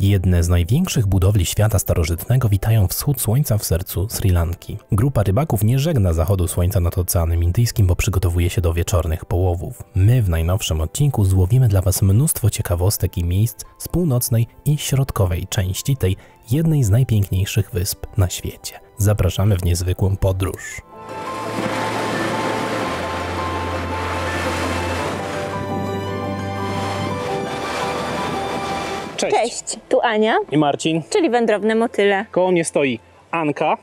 Jedne z największych budowli świata starożytnego witają wschód słońca w sercu Sri Lanki. Grupa rybaków nie żegna zachodu słońca nad Oceanem Indyjskim, bo przygotowuje się do wieczornych połowów. My w najnowszym odcinku złowimy dla Was mnóstwo ciekawostek i miejsc z północnej i środkowej części tej jednej z najpiękniejszych wysp na świecie. Zapraszamy w niezwykłą podróż. Cześć, tu Ania i Marcin, czyli wędrowne motyle. Koło mnie stoi Anka.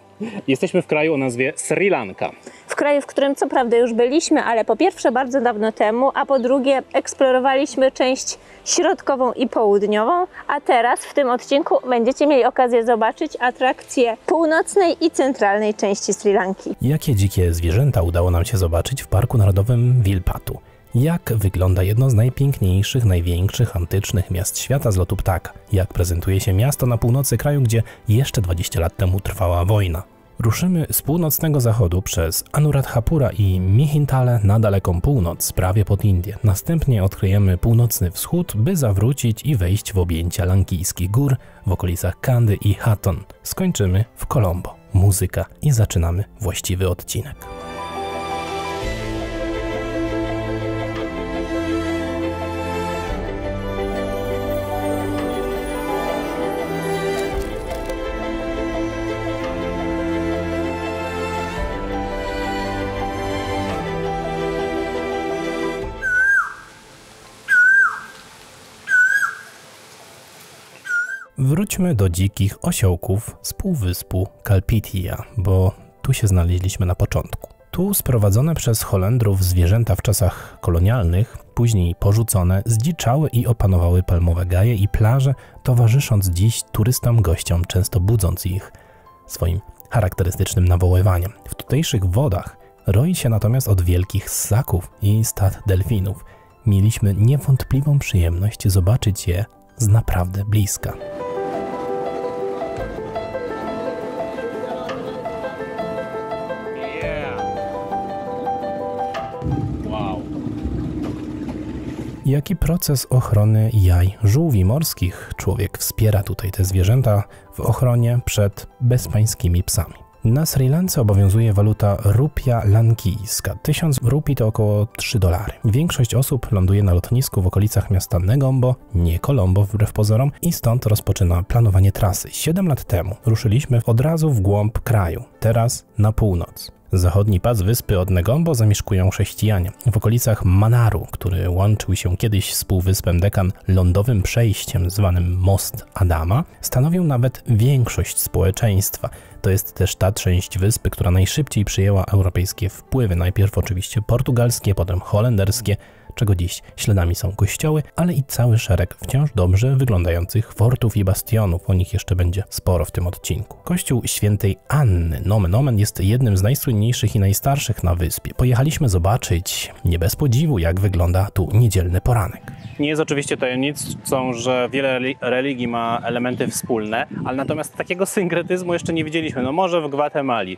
Jesteśmy w kraju o nazwie Sri Lanka. W kraju, w którym co prawda już byliśmy, ale po pierwsze bardzo dawno temu, a po drugie eksplorowaliśmy część środkową i południową, a teraz w tym odcinku będziecie mieli okazję zobaczyć atrakcje północnej i centralnej części Sri Lanki. Jakie dzikie zwierzęta udało nam się zobaczyć w Parku Narodowym Wilpatu? Jak wygląda jedno z najpiękniejszych, największych antycznych miast świata z lotu ptaka? Jak prezentuje się miasto na północy kraju, gdzie jeszcze 20 lat temu trwała wojna? Ruszymy z północnego zachodu przez Anuradhapura i Mihintale na daleką północ, prawie pod Indię. Następnie odkryjemy północny wschód, by zawrócić i wejść w objęcia lankijskich gór w okolicach Kandy i Hatton. Skończymy w Colombo. Muzyka i zaczynamy właściwy odcinek. Wróćmy do dzikich osiołków z półwyspu Kalpitia, bo tu się znaleźliśmy na początku. Tu sprowadzone przez Holendrów zwierzęta w czasach kolonialnych, później porzucone, zdziczały i opanowały palmowe gaje i plaże, towarzysząc dziś turystom, gościom, często budząc ich swoim charakterystycznym nawoływaniem. W tutejszych wodach roi się natomiast od wielkich ssaków i stad delfinów. Mieliśmy niewątpliwą przyjemność zobaczyć je z naprawdę bliska. Jaki proces ochrony jaj żółwi morskich człowiek wspiera tutaj te zwierzęta w ochronie przed bezpańskimi psami? Na Sri Lance obowiązuje waluta rupia lankijska. 1000 rupii to około $3. Większość osób ląduje na lotnisku w okolicach miasta Negombo, nie Colombo wbrew pozorom, i stąd rozpoczyna planowanie trasy. 7 lat temu ruszyliśmy od razu w głąb kraju, teraz na północ. Zachodni pas wyspy od Negombo zamieszkują chrześcijanie. W okolicach Manaru, który łączył się kiedyś z półwyspem Dekan lądowym przejściem zwanym Most Adama, stanowią nawet większość społeczeństwa. To jest też ta część wyspy, która najszybciej przyjęła europejskie wpływy. Najpierw oczywiście portugalskie, potem holenderskie, czego dziś śladami są kościoły, ale i cały szereg wciąż dobrze wyglądających fortów i bastionów. O nich jeszcze będzie sporo w tym odcinku. Kościół Świętej Anny, nomen omen, jest jednym z najsłynniejszych i najstarszych na wyspie. Pojechaliśmy zobaczyć, nie bez podziwu, jak wygląda tu niedzielny poranek. Nie jest oczywiście tajemnicą, że wiele religii ma elementy wspólne, ale natomiast takiego synkretyzmu jeszcze nie widzieliśmy. No może w Gwatemali.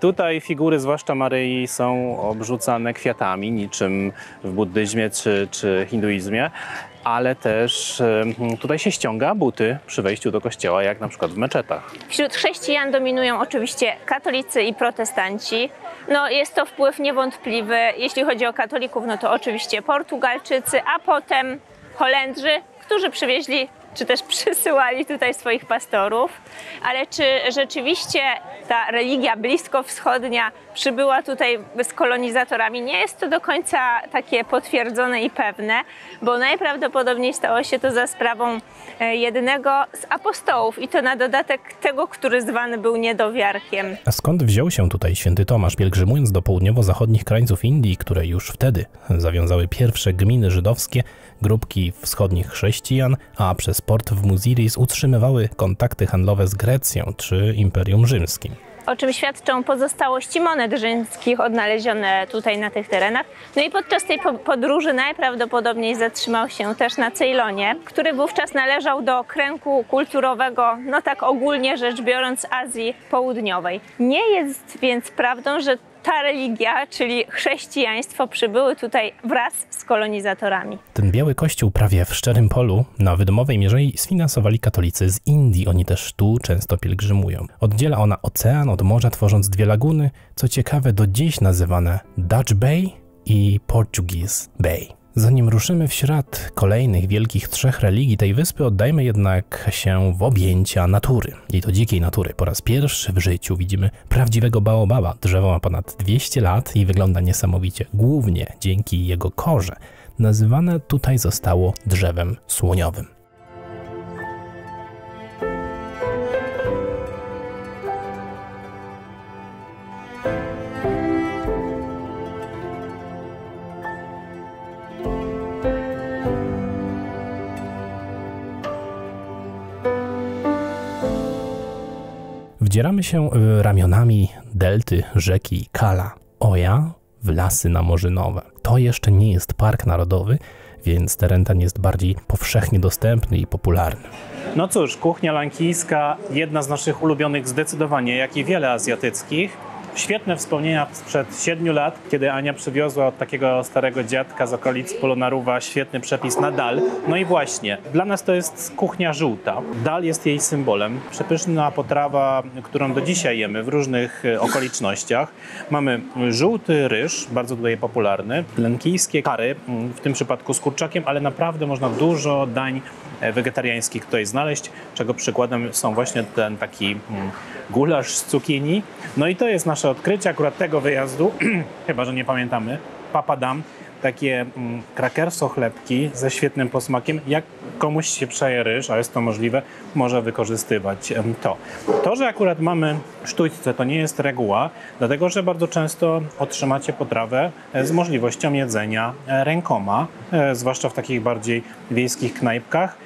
Tutaj figury, zwłaszcza Maryi, są obrzucane kwiatami, niczym w buddyzmie czy hinduizmie, ale też tutaj się ściąga buty przy wejściu do kościoła, jak na przykład w meczetach. Wśród chrześcijan dominują oczywiście katolicy i protestanci. No, jest to wpływ niewątpliwy. Jeśli chodzi o katolików, no to oczywiście Portugalczycy, a potem Holendrzy, którzy przywieźli czy też przysyłali tutaj swoich pastorów. Ale czy rzeczywiście ta religia bliskowschodnia przybyła tutaj z kolonizatorami? Nie jest to do końca takie potwierdzone i pewne, bo najprawdopodobniej stało się to za sprawą jednego z apostołów i to na dodatek tego, który zwany był niedowiarkiem. A skąd wziął się tutaj święty Tomasz, pielgrzymując do południowo-zachodnich krańców Indii, które już wtedy zawiązały pierwsze gminy żydowskie, grupki wschodnich chrześcijan, a przez port w Muziris utrzymywały kontakty handlowe z Grecją czy Imperium Rzymskim? O czym świadczą pozostałości monet rzymskich odnalezione tutaj na tych terenach. No i podczas tej podróży najprawdopodobniej zatrzymał się też na Ceylonie, który wówczas należał do kręgu kulturowego, no tak ogólnie rzecz biorąc, Azji Południowej. Nie jest więc prawdą, że ta religia, czyli chrześcijaństwo, przybyły tutaj wraz z kolonizatorami. Ten biały kościół prawie w szczerym polu na wydomowej mierzei sfinansowali katolicy z Indii. Oni też tu często pielgrzymują. Oddziela ona ocean od morza, tworząc dwie laguny, co ciekawe do dziś nazywane Dutch Bay i Portuguese Bay. Zanim ruszymy w świat kolejnych wielkich trzech religii tej wyspy, oddajmy jednak się w objęcia natury. I to dzikiej natury. Po raz pierwszy w życiu widzimy prawdziwego baobaba. Drzewo ma ponad 200 lat i wygląda niesamowicie, głównie dzięki jego korze. Nazywane tutaj zostało drzewem słoniowym. Wdzieramy się ramionami delty rzeki Kala Oja w lasy namorzynowe. To jeszcze nie jest park narodowy, więc teren ten jest bardziej powszechnie dostępny i popularny. No cóż, kuchnia lankijska, jedna z naszych ulubionych zdecydowanie, jak i wiele azjatyckich. Świetne wspomnienia sprzed 7 lat, kiedy Ania przywiozła od takiego starego dziadka z okolic Polonaruwa świetny przepis na dal. No i właśnie, dla nas to jest kuchnia żółta. Dal jest jej symbolem. Przepyszna potrawa, którą do dzisiaj jemy w różnych okolicznościach. Mamy żółty ryż, bardzo tutaj popularny, lankijskie curry, w tym przypadku z kurczakiem, ale naprawdę można dużo dań wegetariańskich tutaj znaleźć, czego przykładem są właśnie ten taki gulasz z cukinii. No i to jest nasze odkrycie akurat tego wyjazdu, chyba że nie pamiętamy, papadam, takie krakerso chlebki ze świetnym posmakiem. Jak komuś się przeje ryż, a jest to możliwe, może wykorzystywać to. To, że akurat mamy sztućce, to nie jest reguła, dlatego że bardzo często otrzymacie potrawę z możliwością jedzenia rękoma, zwłaszcza w takich bardziej wiejskich knajpkach.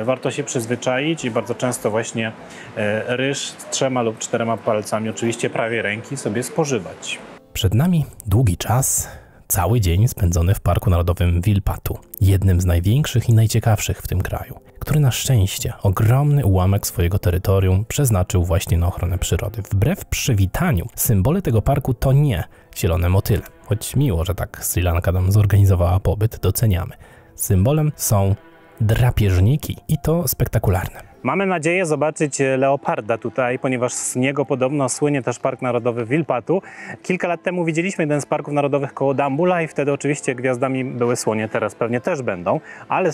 Warto się przyzwyczaić i bardzo często właśnie ryż z 3 lub 4 palcami, oczywiście prawie ręki, sobie spożywać. Przed nami długi czas, cały dzień spędzony w Parku Narodowym Wilpatu, jednym z największych i najciekawszych w tym kraju, który na szczęście ogromny ułamek swojego terytorium przeznaczył właśnie na ochronę przyrody. Wbrew przywitaniu, symbole tego parku to nie zielone motyle, choć miło, że tak Sri Lanka nam zorganizowała pobyt, doceniamy. Symbolem są drapieżniki i to spektakularne. Mamy nadzieję zobaczyć leoparda tutaj, ponieważ z niego podobno słynie też Park Narodowy Wilpatu. Kilka lat temu widzieliśmy jeden z parków narodowych koło Dambula i wtedy oczywiście gwiazdami były słonie, teraz pewnie też będą, ale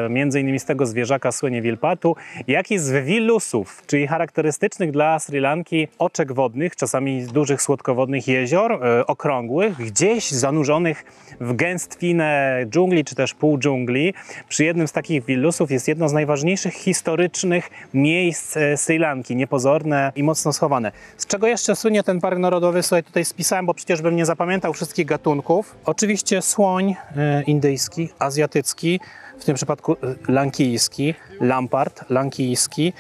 między innymi z tego zwierzaka słynie Wilpatu, jak i z wilusów, czyli charakterystycznych dla Sri Lanki oczek wodnych, czasami dużych słodkowodnych jezior, okrągłych, gdzieś zanurzonych w gęstwinę dżungli czy też półdżungli. Przy jednym z takich wilusów jest jedno z najważniejszych historycznych miejsc Sri Lanki, niepozorne i mocno schowane. Z czego jeszcze słynie ten park narodowy? Słuchaj, tutaj spisałem, bo przecież bym nie zapamiętał wszystkich gatunków. Oczywiście słoń indyjski, azjatycki, w tym przypadku lankijski, lampart lankijski,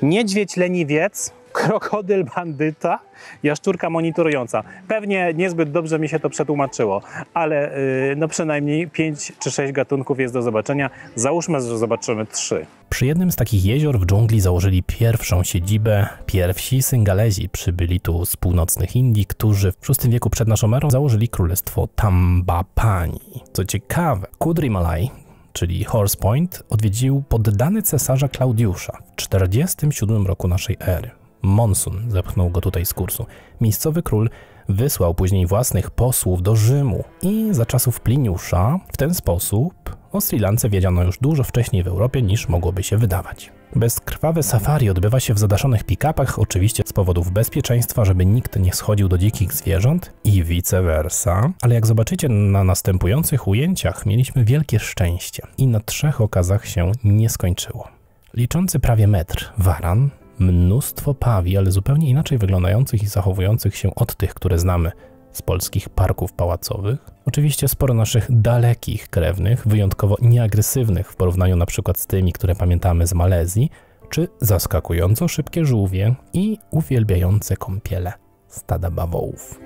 niedźwiedź leniwiec, krokodyl bandyta, jaszczurka monitorująca. Pewnie niezbyt dobrze mi się to przetłumaczyło, ale no przynajmniej 5 czy 6 gatunków jest do zobaczenia. Załóżmy, że zobaczymy 3. Przy jednym z takich jezior w dżungli założyli pierwszą siedzibę pierwsi Singalezi. Przybyli tu z północnych Indii, którzy w VI wieku przed naszą erą założyli królestwo Tambapani. Co ciekawe, Kudrimalai, czyli Horse Point, odwiedził poddany cesarza Klaudiusza w 47 roku naszej ery. Monsun zepchnął go tutaj z kursu. Miejscowy król wysłał później własnych posłów do Rzymu i za czasów Pliniusza w ten sposób o Sri Lance wiedziano już dużo wcześniej w Europie niż mogłoby się wydawać. Bezkrwawe safari odbywa się w zadaszonych pick-upach, oczywiście z powodów bezpieczeństwa, żeby nikt nie schodził do dzikich zwierząt i vice versa, ale jak zobaczycie na następujących ujęciach, mieliśmy wielkie szczęście i na 3 okazach się nie skończyło. Liczący prawie metr waran, mnóstwo pawi, ale zupełnie inaczej wyglądających i zachowujących się od tych, które znamy z polskich parków pałacowych. Oczywiście sporo naszych dalekich krewnych, wyjątkowo nieagresywnych w porównaniu na przykład z tymi, które pamiętamy z Malezji, czy zaskakująco szybkie żółwie i uwielbiające kąpiele stada bawołów.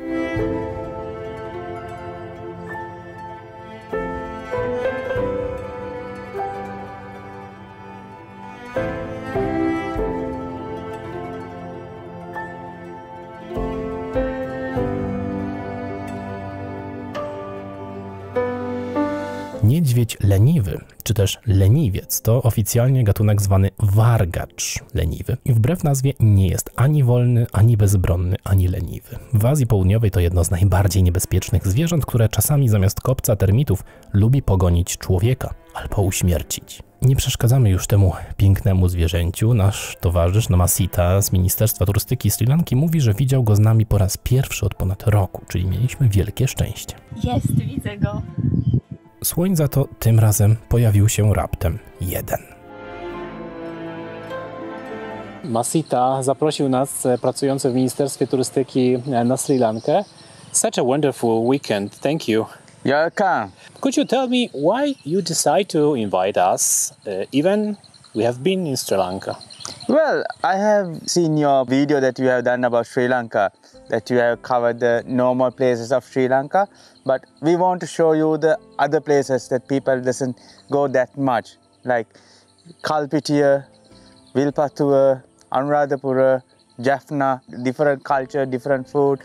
powiedzieć leniwy, czy też leniwiec, to oficjalnie gatunek zwany wargacz leniwy. I wbrew nazwie nie jest ani wolny, ani bezbronny, ani leniwy. W Azji Południowej to jedno z najbardziej niebezpiecznych zwierząt, które czasami zamiast kopca termitów lubi pogonić człowieka albo uśmiercić. Nie przeszkadzamy już temu pięknemu zwierzęciu. Nasz towarzysz Namasita z Ministerstwa Turystyki Sri Lanki mówi, że widział go z nami po raz pierwszy od ponad roku, czyli mieliśmy wielkie szczęście. Jest, widzę go. Słoń za to tym razem pojawił się raptem jeden. Masita zaprosił nas, pracujący w Ministerstwie Turystyki, na Sri Lankę. Such a wonderful weekend. Thank you. You're welcome. Could you tell me why you decide to invite us, even we have been in Sri Lanka? Well, I have seen your video that you have done about Sri Lanka, that you have covered the normal places of Sri Lanka, but we want to show you the other places that people doesn't go that much, like Kalpitiya, Vilpattur, Anuradhapura, Jaffna, different culture, different food,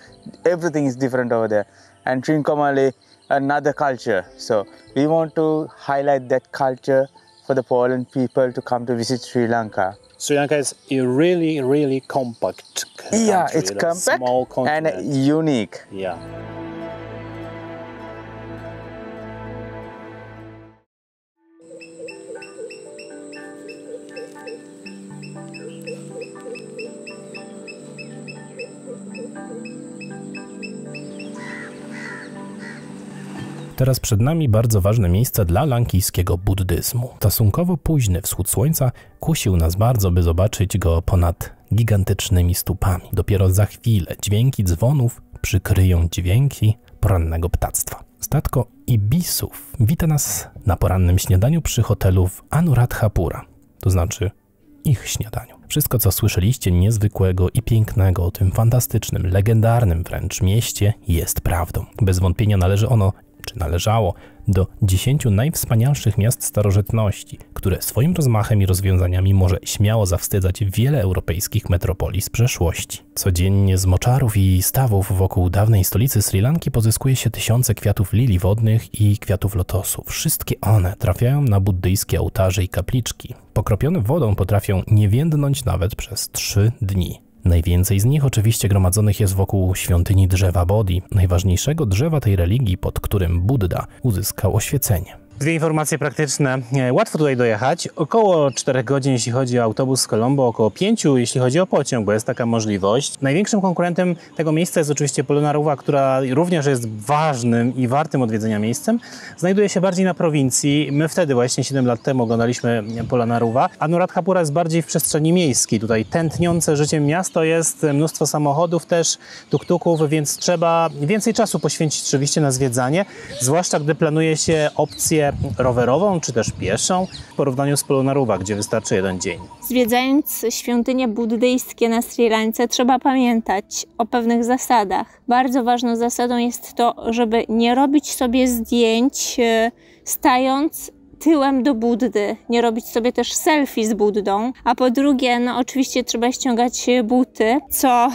everything is different over there. And Trincomalee, another culture. So we want to highlight that culture for the Poland people to come to visit Sri Lanka. Sri Lanka is a really, really compact country. Yeah, it's like a compact small and continent. unique. Yeah. Teraz przed nami bardzo ważne miejsce dla lankijskiego buddyzmu. Stosunkowo późny wschód słońca kusił nas bardzo, by zobaczyć go ponad gigantycznymi stupami. Dopiero za chwilę dźwięki dzwonów przykryją dźwięki porannego ptactwa. Statko ibisów wita nas na porannym śniadaniu przy hotelu w Anuradhapura, to znaczy ich śniadaniu. Wszystko, co słyszeliście niezwykłego i pięknego o tym fantastycznym, legendarnym wręcz mieście, jest prawdą. Bez wątpienia należało do 10 najwspanialszych miast starożytności, które swoim rozmachem i rozwiązaniami może śmiało zawstydzać wiele europejskich metropolii z przeszłości. Codziennie z moczarów i stawów wokół dawnej stolicy Sri Lanki pozyskuje się tysiące kwiatów lilii wodnych i kwiatów lotosu. Wszystkie one trafiają na buddyjskie ołtarze i kapliczki. Pokropione wodą potrafią nie więdnąć nawet przez 3 dni. Najwięcej z nich oczywiście gromadzonych jest wokół świątyni drzewa Bodhi, najważniejszego drzewa tej religii, pod którym Buddha uzyskał oświecenie. Dwie informacje praktyczne. Łatwo tutaj dojechać. Około 4 godzin, jeśli chodzi o autobus z Colombo, około 5, jeśli chodzi o pociąg, bo jest taka możliwość. Największym konkurentem tego miejsca jest oczywiście Polonnaruwa, która również jest ważnym i wartym odwiedzenia miejscem. Znajduje się bardziej na prowincji. My wtedy właśnie 7 lat temu oglądaliśmy Polonnaruwa. Anuradhapura jest bardziej w przestrzeni miejskiej. Tutaj tętniące życiem miasto jest, mnóstwo samochodów też, tuk-tuków, więc trzeba więcej czasu poświęcić oczywiście na zwiedzanie, zwłaszcza gdy planuje się opcję rowerową czy też pieszą w porównaniu z Polonnaruwa, gdzie wystarczy 1 dzień. Zwiedzając świątynie buddyjskie na Sri Lance, trzeba pamiętać o pewnych zasadach. Bardzo ważną zasadą jest to, żeby nie robić sobie zdjęć stając tyłem do Buddy, nie robić sobie też selfie z Buddą, a po drugie, oczywiście trzeba ściągać buty, co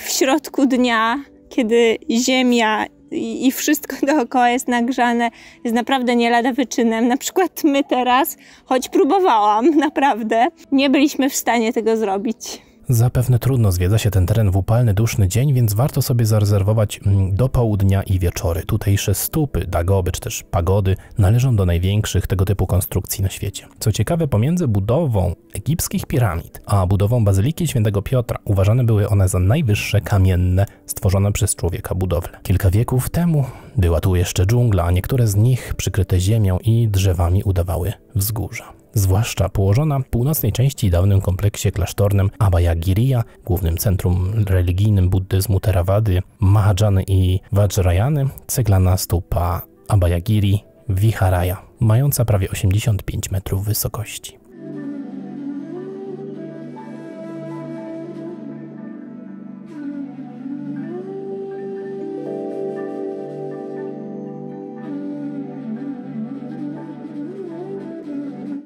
w środku dnia, kiedy ziemia i wszystko dookoła jest nagrzane, jest naprawdę nie lada wyczynem. Na przykład my teraz, choć próbowałam, naprawdę, nie byliśmy w stanie tego zrobić. Zapewne trudno zwiedza się ten teren w upalny, duszny dzień, więc warto sobie zarezerwować do południa i wieczory. Tutejsze stupy, dagoby czy też pagody należą do największych tego typu konstrukcji na świecie. Co ciekawe, pomiędzy budową egipskich piramid a budową Bazyliki Świętego Piotra uważane były one za najwyższe kamienne stworzone przez człowieka budowle. Kilka wieków temu była tu jeszcze dżungla, a niektóre z nich przykryte ziemią i drzewami udawały wzgórza. Zwłaszcza położona w północnej części dawnym kompleksie klasztornym Abhayagiriya, głównym centrum religijnym buddyzmu Theravady, Mahajany i Vajrayany, ceglana stupa Abhayagiri Viharaya, mająca prawie 85 metrów wysokości.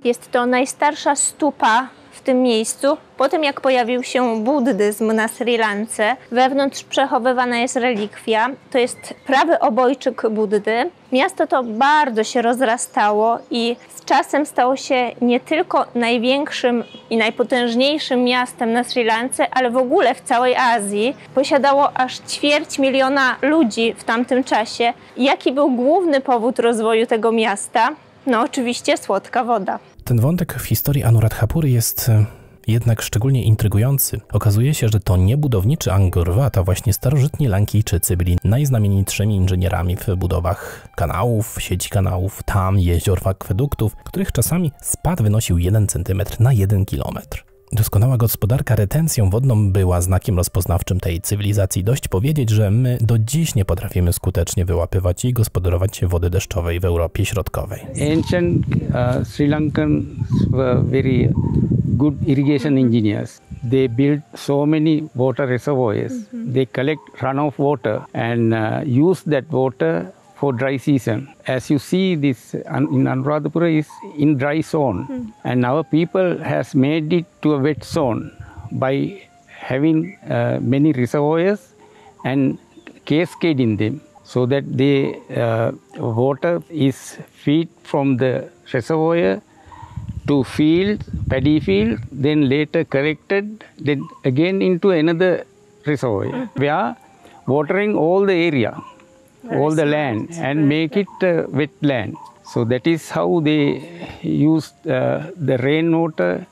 Jest to najstarsza stupa w tym miejscu. Po tym, jak pojawił się buddyzm na Sri Lance, wewnątrz przechowywana jest relikwia. To jest prawy obojczyk Buddy. Miasto to bardzo się rozrastało i z czasem stało się nie tylko największym i najpotężniejszym miastem na Sri Lance, ale w ogóle w całej Azji. Posiadało aż 250 000 ludzi w tamtym czasie. Jaki był główny powód rozwoju tego miasta? No oczywiście słodka woda. Ten wątek w historii Anuradhapury jest jednak szczególnie intrygujący. Okazuje się, że to nie budowniczy Angkor Wat, a właśnie starożytni Lankijczycy byli najznamienitszymi inżynierami w budowach kanałów, sieci kanałów, tam jezior, akweduktów, których czasami spad wynosił 1 cm na 1 kilometr. Doskonała gospodarka retencją wodną była znakiem rozpoznawczym tej cywilizacji. Dość powiedzieć, że my do dziś nie potrafimy skutecznie wyłapywać i gospodarować wody deszczowej w Europie Środkowej. Ancient Sri Lankans were very good irrigation engineers. They built so many water reservoirs. They collect runoff water and use that water for dry season. As you see, this in Anuradhapura is in dry zone, and our people has made it to a wet zone by having many reservoirs and cascade in them, so that the water is feed from the reservoir to field, paddy field, then later collected, then again into another reservoir. We are watering all the area, all the land, and make it wet land. So that is how they use the rainwater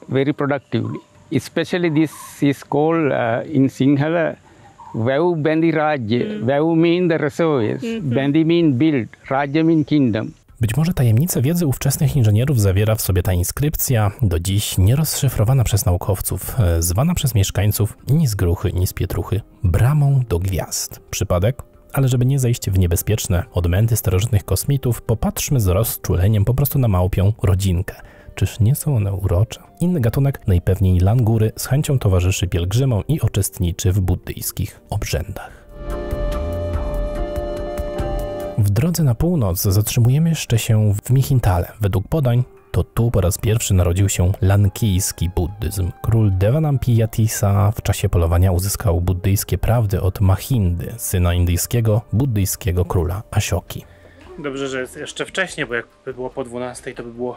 very productively. Especially this is called in Sinhala Vayu Bandi Rajya. Vayu mean the reservoirs, Bandi mean build, Rajya mean kingdom. Być może tajemnicę wiedzy ówczesnych inżynierów zawiera w sobie ta inskrypcja, do dziś nierozszyfrowana przez naukowców, zwana przez mieszkańców ni z gruchy, ni z pietruchy bramą do gwiazd. Przypadek? Ale żeby nie zejść w niebezpieczne odmęty starożytnych kosmitów, popatrzmy z rozczuleniem po prostu na małpią rodzinkę. Czyż nie są one urocze? Inny gatunek, najpewniej langury, z chęcią towarzyszy pielgrzymom i uczestniczy w buddyjskich obrzędach. W drodze na północ zatrzymujemy jeszcze się w Michintale. Według podań to tu po raz pierwszy narodził się lankijski buddyzm. Król Devanampiyatissa w czasie polowania uzyskał buddyjskie prawdy od Mahindy, syna indyjskiego buddyjskiego króla Ashoki. Dobrze, że jest jeszcze wcześniej, bo jakby było po 12, to by było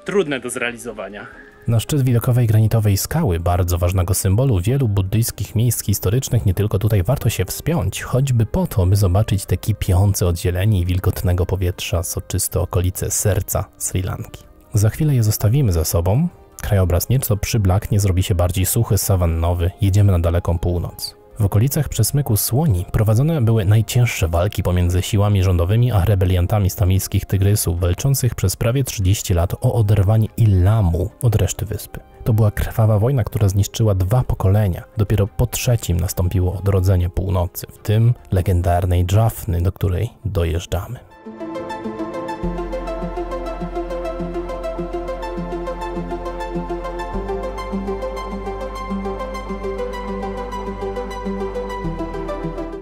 trudne do zrealizowania. Na szczyt widokowej granitowej skały, bardzo ważnego symbolu wielu buddyjskich miejsc historycznych, nie tylko tutaj warto się wspiąć, choćby po to, by zobaczyć te kipiące od zieleni i wilgotnego powietrza soczyste okolice serca Sri Lanki. Za chwilę je zostawimy za sobą. Krajobraz nieco przyblaknie, zrobi się bardziej suchy, sawannowy. Jedziemy na daleką północ. W okolicach przesmyku Słoni prowadzone były najcięższe walki pomiędzy siłami rządowymi a rebeliantami z tamilskich tygrysów, walczących przez prawie 30 lat o oderwanie Ilamu od reszty wyspy. To była krwawa wojna, która zniszczyła 2 pokolenia. Dopiero po 3 nastąpiło odrodzenie północy, w tym legendarnej Jaffny, do której dojeżdżamy.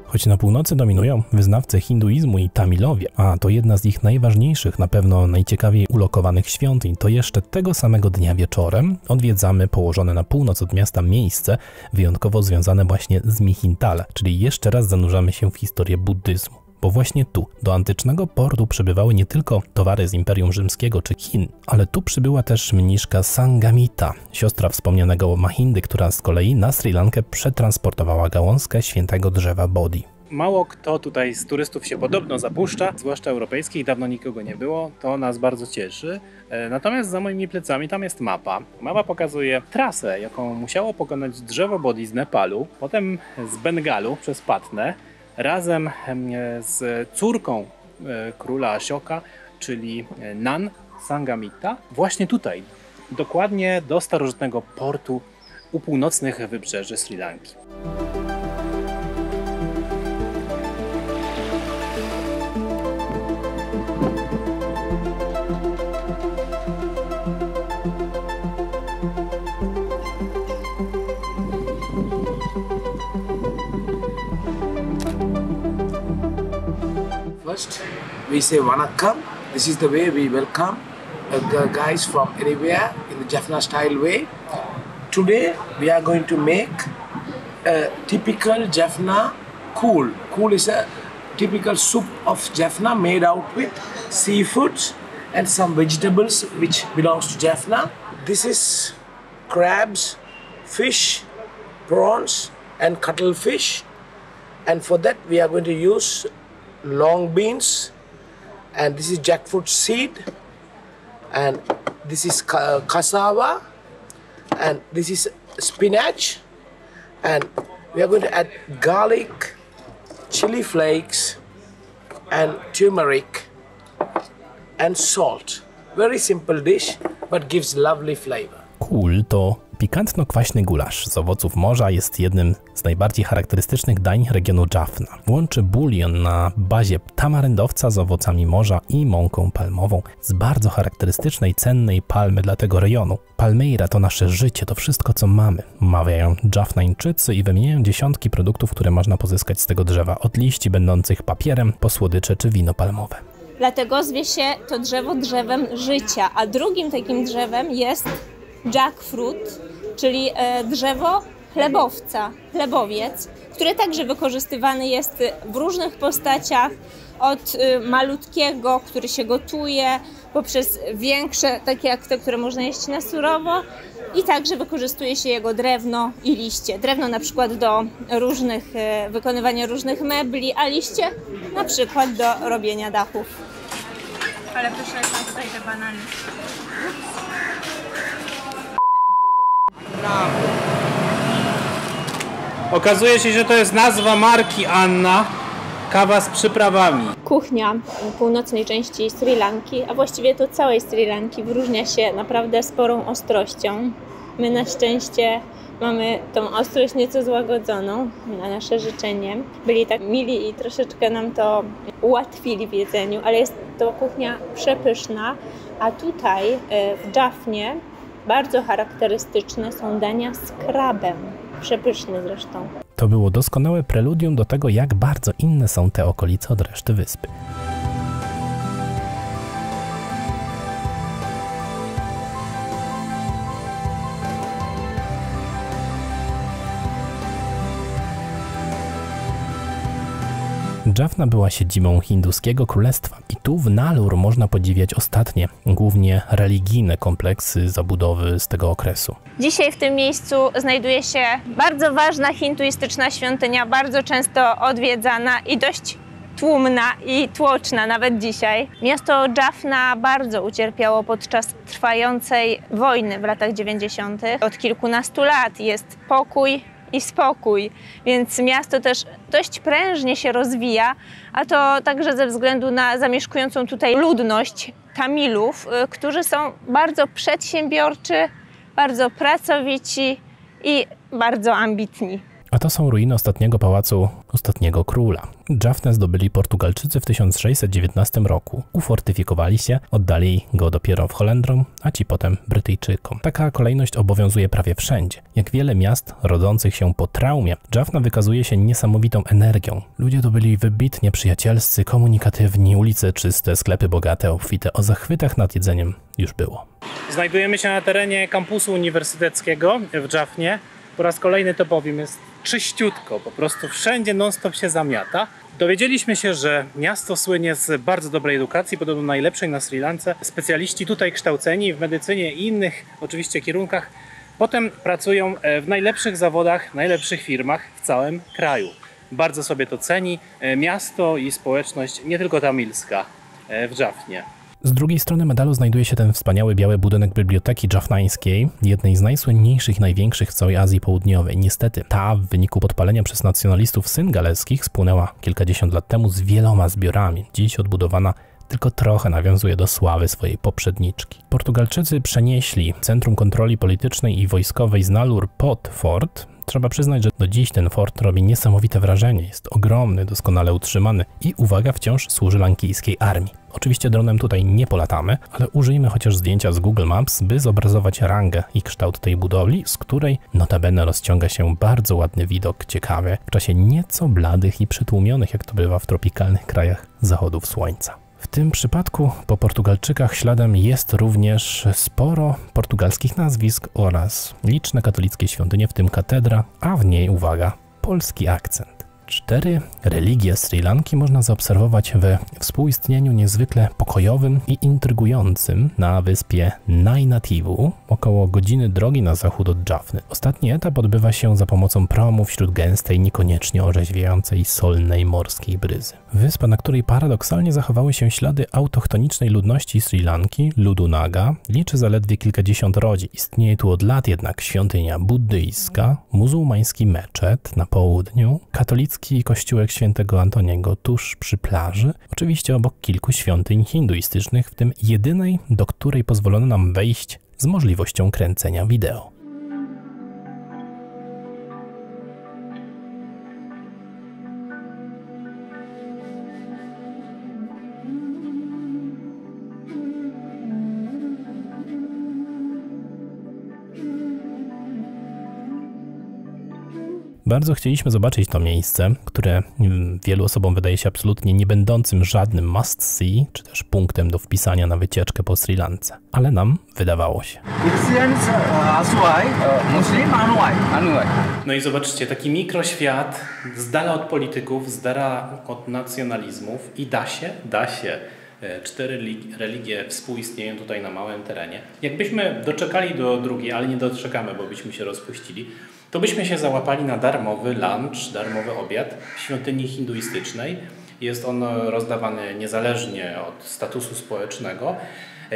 Choć na północy dominują wyznawcy hinduizmu i Tamilowie, a to jedna z ich najważniejszych, na pewno najciekawiej ulokowanych świątyń, to jeszcze tego samego dnia wieczorem odwiedzamy położone na północ od miasta miejsce wyjątkowo związane właśnie z Michintale, czyli jeszcze raz zanurzamy się w historię buddyzmu. Bo właśnie tu, do antycznego portu przybywały nie tylko towary z Imperium Rzymskiego czy Chin, ale tu przybyła też mniszka Sangamita, siostra wspomnianego Mahindy, która z kolei na Sri Lankę przetransportowała gałązkę świętego drzewa Bodhi. Mało kto tutaj z turystów się podobno zapuszcza, zwłaszcza europejskich, dawno nikogo nie było, to nas bardzo cieszy. Natomiast za moimi plecami tam jest mapa. Mapa pokazuje trasę, jaką musiało pokonać drzewo Bodhi z Nepalu, potem z Bengalu przez Patnę, razem z córką króla Ashoka, czyli Nan Sangamita, właśnie tutaj, dokładnie do starożytnego portu u północnych wybrzeży Sri Lanki. First, we say Vanakkam. This is the way we welcome guys from anywhere in the Jaffna style way. Today, we are going to make a typical Jaffna kool. Kool is a typical soup of Jaffna made out with seafoods and some vegetables which belongs to Jaffna. This is crabs, fish, prawns and cuttlefish. And for that we are going to use long beans, and this is jackfruit seed, and this is cassava, and this is spinach, and we are going to add garlic, chili flakes and turmeric and salt. Very simple dish, but gives lovely flavor. Kul to pikantno-kwaśny gulasz z owoców morza, jest jednym z najbardziej charakterystycznych dań regionu Jaffna. Łączy bulion na bazie tamaryndowca z owocami morza i mąką palmową z bardzo charakterystycznej, cennej palmy dla tego rejonu. Palmyra to nasze życie, to wszystko co mamy, mawiają Jaffnańczycy i wymieniają dziesiątki produktów, które można pozyskać z tego drzewa, od liści będących papierem po słodycze czy wino palmowe. Dlatego zwie się to drzewo drzewem życia, a drugim takim drzewem jest jackfruit, czyli drzewo chlebowca, chlebowiec, które także wykorzystywany jest w różnych postaciach, od malutkiego, który się gotuje, poprzez większe, takie jak te, które można jeść na surowo, i także wykorzystuje się jego drewno i liście. Drewno na przykład do wykonywania różnych mebli, a liście na przykład do robienia dachów. Ale pyszne są tutaj te banany. Okazuje się, że to jest nazwa marki Anna, kawa z przyprawami. Kuchnia północnej części Sri Lanki, a właściwie to całej Sri Lanki, wyróżnia się naprawdę sporą ostrością. My na szczęście mamy tą ostrość nieco złagodzoną, na nasze życzenie. Byli tak mili i troszeczkę nam to ułatwili w jedzeniu, ale jest to kuchnia przepyszna, a tutaj w Jaffnie bardzo charakterystyczne są dania z krabem. Przepyszny zresztą. To było doskonałe preludium do tego, jak bardzo inne są te okolice od reszty wyspy. Jaffna była siedzibą hinduskiego królestwa i tu w Nallur można podziwiać ostatnie, głównie religijne kompleksy zabudowy z tego okresu. Dzisiaj w tym miejscu znajduje się bardzo ważna hinduistyczna świątynia, bardzo często odwiedzana i dość tłumna i tłoczna nawet dzisiaj. Miasto Jaffna bardzo ucierpiało podczas trwającej wojny w latach 90. Od kilkunastu lat jest pokój i spokój, więc miasto też dość prężnie się rozwija, a to także ze względu na zamieszkującą tutaj ludność Tamilów, którzy są bardzo przedsiębiorczy, bardzo pracowici i bardzo ambitni. A to są ruiny ostatniego pałacu ostatniego króla. Jaffnę zdobyli Portugalczycy w 1619 roku. Ufortyfikowali się, oddali go dopiero Holendrom, a ci potem Brytyjczykom. Taka kolejność obowiązuje prawie wszędzie. Jak wiele miast rodzących się po traumie, Jaffna wykazuje się niesamowitą energią. Ludzie to byli wybitnie przyjacielscy, komunikatywni, ulice czyste, sklepy bogate, obfite. O zachwytach nad jedzeniem już było. Znajdujemy się na terenie kampusu uniwersyteckiego w Jaffnie. Po raz kolejny to powiem, jest czyściutko, po prostu wszędzie non-stop się zamiata. Dowiedzieliśmy się, że miasto słynie z bardzo dobrej edukacji, podobno najlepszej na Sri Lance. Specjaliści tutaj kształceni w medycynie i innych oczywiście kierunkach potem pracują w najlepszych zawodach, najlepszych firmach w całym kraju. Bardzo sobie to ceni miasto i społeczność, nie tylko tamilska w Jaffnie. Z drugiej strony medalu znajduje się ten wspaniały biały budynek Biblioteki Jaffnańskiej, jednej z najsłynniejszych i największych w całej Azji Południowej. Niestety ta w wyniku podpalenia przez nacjonalistów syngaleskich spłynęła kilkadziesiąt lat temu z wieloma zbiorami. Dziś odbudowana tylko trochę nawiązuje do sławy swojej poprzedniczki. Portugalczycy przenieśli centrum kontroli politycznej i wojskowej z Nallur pod fort. Trzeba przyznać, że do dziś ten fort robi niesamowite wrażenie. Jest ogromny, doskonale utrzymany i uwaga, wciąż służy lankijskiej armii. Oczywiście dronem tutaj nie polatamy, ale użyjmy chociaż zdjęcia z Google Maps, by zobrazować rangę i kształt tej budowli, z której notabene rozciąga się bardzo ładny widok, ciekawy, w czasie nieco bladych i przytłumionych, jak to bywa w tropikalnych krajach, zachodów słońca. W tym przypadku po Portugalczykach śladem jest również sporo portugalskich nazwisk oraz liczne katolickie świątynie, w tym katedra, a w niej, uwaga, polski akcent. 4 religie Sri Lanki można zaobserwować we współistnieniu niezwykle pokojowym i intrygującym na wyspie Nainativu, około godziny drogi na zachód od Jaffny. Ostatni etap odbywa się za pomocą promu wśród gęstej, niekoniecznie orzeźwiającej solnej morskiej bryzy. Wyspa, na której paradoksalnie zachowały się ślady autochtonicznej ludności Sri Lanki, ludu Naga, liczy zaledwie kilkadziesiąt rodzin. Istnieje tu od lat jednak świątynia buddyjska, muzułmański meczet na południu, katolicki kościółek świętego Antoniego tuż przy plaży, oczywiście obok kilku świątyń hinduistycznych, w tym jedynej, do której pozwolono nam wejść z możliwością kręcenia wideo. Bardzo chcieliśmy zobaczyć to miejsce, które wielu osobom wydaje się absolutnie nie będącym żadnym must see, czy też punktem do wpisania na wycieczkę po Sri Lance. Ale nam wydawało się. No i zobaczcie, taki mikroświat z dala od polityków, z dala od nacjonalizmów i da się. 4 religie współistnieją tutaj na małym terenie. Jakbyśmy doczekali do drugiej, ale nie doczekamy, bo byśmy się rozpuścili, to byśmy się załapali na darmowy lunch, darmowy obiad w świątyni hinduistycznej. Jest on rozdawany niezależnie od statusu społecznego.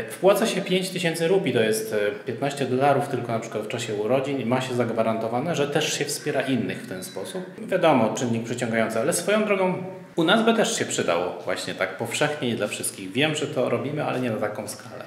Wpłaca się 5000 rupii, to jest $15 tylko na przykład w czasie urodzin i ma się zagwarantowane, że też się wspiera innych w ten sposób. Wiadomo, czynnik przyciągający, ale swoją drogą u nas by też się przydało właśnie tak powszechnie i dla wszystkich. Wiem, że to robimy, ale nie na taką skalę.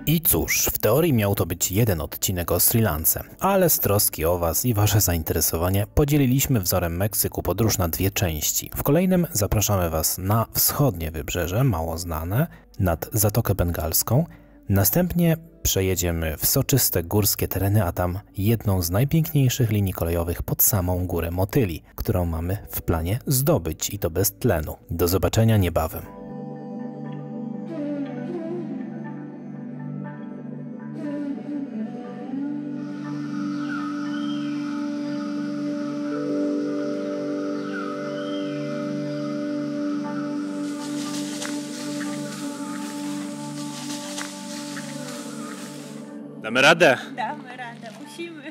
I cóż, w teorii miał to być jeden odcinek o Sri Lance, ale z troski o Was i Wasze zainteresowanie podzieliliśmy wzorem Meksyku podróż na 2 części. W kolejnym zapraszamy Was na wschodnie wybrzeże, mało znane, nad Zatokę Bengalską. Następnie przejedziemy w soczyste górskie tereny, a tam jedną z najpiękniejszych linii kolejowych pod samą Górę Motyli, którą mamy w planie zdobyć i to bez tlenu. Do zobaczenia niebawem. Damy radę! Damy radę, musimy.